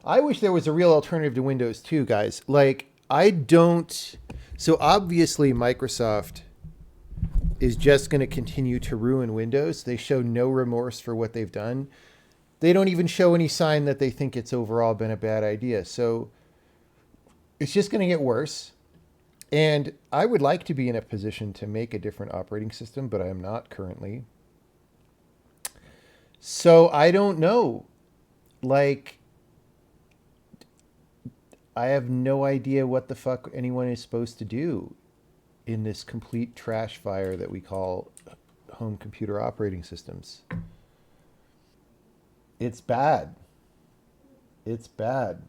I wish there was a real alternative to Windows too, guys. Like, I don't. So obviously, Microsoft is just going to continue to ruin Windows. They show no remorse for what they've done. They don't even show any sign that they think it's overall been a bad idea. So it's just going to get worse. And I would like to be in a position to make a different operating system, but I am not currently. So I don't know. Like, I have no idea what the fuck anyone is supposed to do in this complete trash fire that we call home computer operating systems. It's bad. It's bad.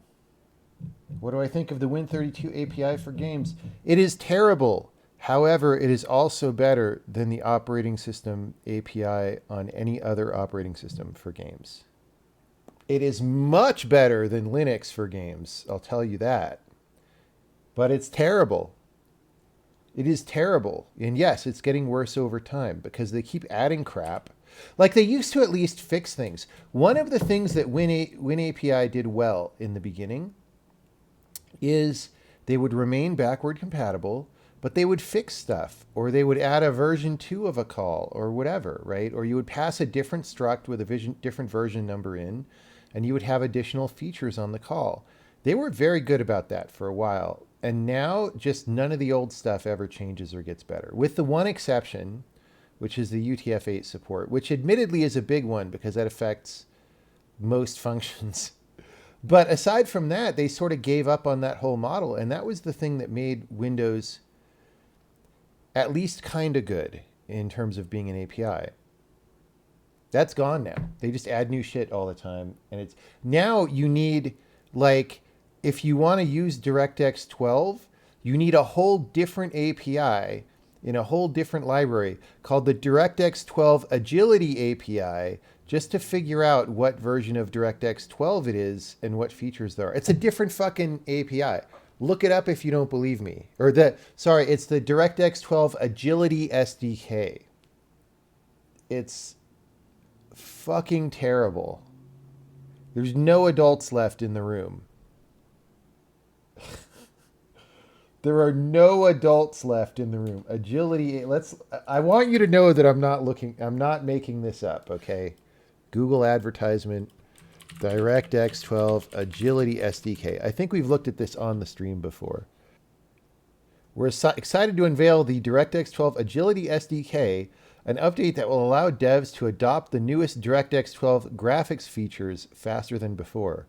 What do I think of the Win32 API for games? It is terrible. However, it is also better than the operating system API on any other operating system for games. It is much better than Linux for games, I'll tell you that. But it's terrible. It is terrible. And yes, it's getting worse over time because they keep adding crap. Like they used to at least fix things. One of the things that Win API did well in the beginning is they would remain backward compatible, but they would fix stuff, or they would add a version 2 of a call or whatever, right? Or you would pass a different struct with a different version number in, and you would have additional features on the call. They were very good about that for a while. And now just none of the old stuff ever changes or gets better. With the one exception, which is the UTF-8 support, which admittedly is a big one because that affects most functions. But aside from that, they sort of gave up on that whole model. And that was the thing that made Windows at least kind of good in terms of being an API. That's gone now. They just add new shit all the time. And it's now you need, like, if you want to use DirectX 12, you need a whole different API in a whole different library called the DirectX 12 Agility API just to figure out what version of DirectX 12 it is and what features there are. It's a different fucking API. Look it up if you don't believe me. It's the DirectX 12 Agility SDK. It's fucking terrible. There's no adults left in the room. There are no adults left in the room. Agility. I want you to know that I'm not making this up, okay? Google advertisement, DirectX 12 Agility SDK. I think we've looked at this on the stream before. We're excited to unveil the DirectX 12 Agility SDK, an update that will allow devs to adopt the newest DirectX 12 graphics features faster than before.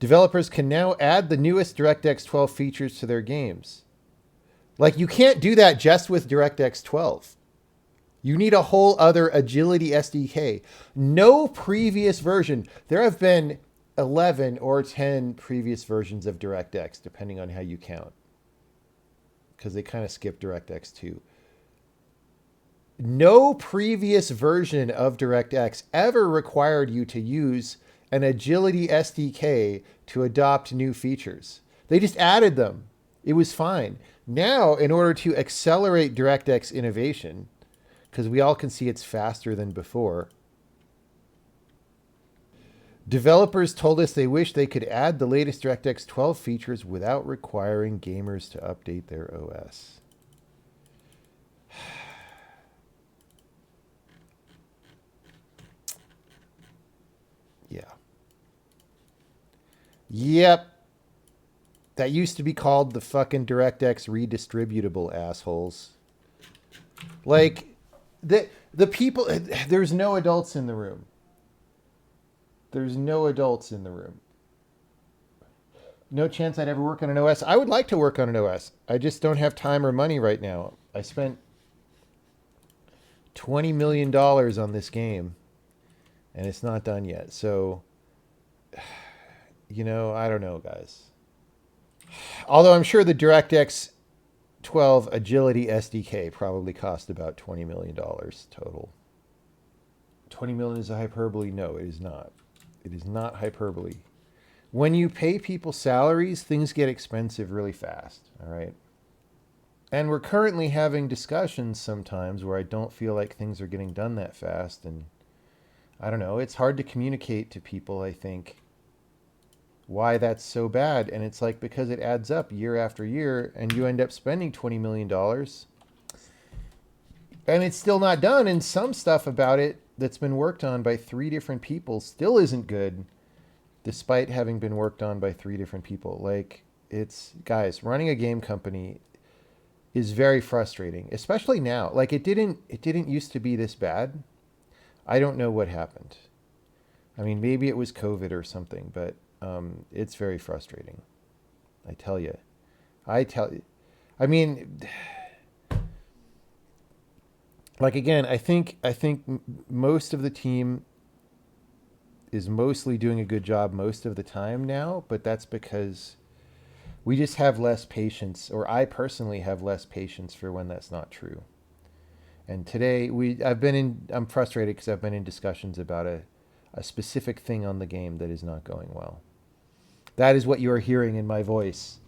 Developers can now add the newest DirectX 12 features to their games. Like, you can't do that just with DirectX 12. You need a whole other Agility SDK. No previous version. There have been 11 or 10 previous versions of DirectX, depending on how you count, because they kind of skipped DirectX 2. No previous version of DirectX ever required you to use an Agility SDK to adopt new features. They just added them. It was fine. Now, in order to accelerate DirectX innovation, because we all can see it's faster than before, developers told us they wish they could add the latest DirectX 12 features without requiring gamers to update their OS. Yeah. Yep. That used to be called the fucking DirectX redistributable, assholes. Like, the people, there's no adults in the room. There's no adults in the room. No chance I'd ever work on an OS. I would like to work on an OS. I just don't have time or money right now. I spent $20 million on this game, and it's not done yet. So, I don't know, guys. Although I'm sure the DirectX 12 Agility SDK probably cost about $20 million total. 20 million is a hyperbole? No, it is not. It is not hyperbole. When you pay people salaries, things get expensive really fast, all right? And we're currently having discussions sometimes where I don't feel like things are getting done that fast. And I don't know, it's hard to communicate to people, I think, why that's so bad. And it's like, because it adds up year after year and you end up spending $20 million and it's still not done. And some stuff about it that's been worked on by 3 different people still isn't good, despite having been worked on by 3 different people. Like, it's, guys, running a game company is very frustrating, especially now. Like, it didn't used to be this bad. I don't know what happened. I mean, maybe it was COVID or something, but it's very frustrating. I tell you. I tell you. I mean, like, again, I think most of the team is mostly doing a good job most of the time now, but that's because we just have less patience, or I personally have less patience for when that's not true. And today I'm frustrated because I've been in discussions about a specific thing on the game that is not going well. That is what you are hearing in my voice.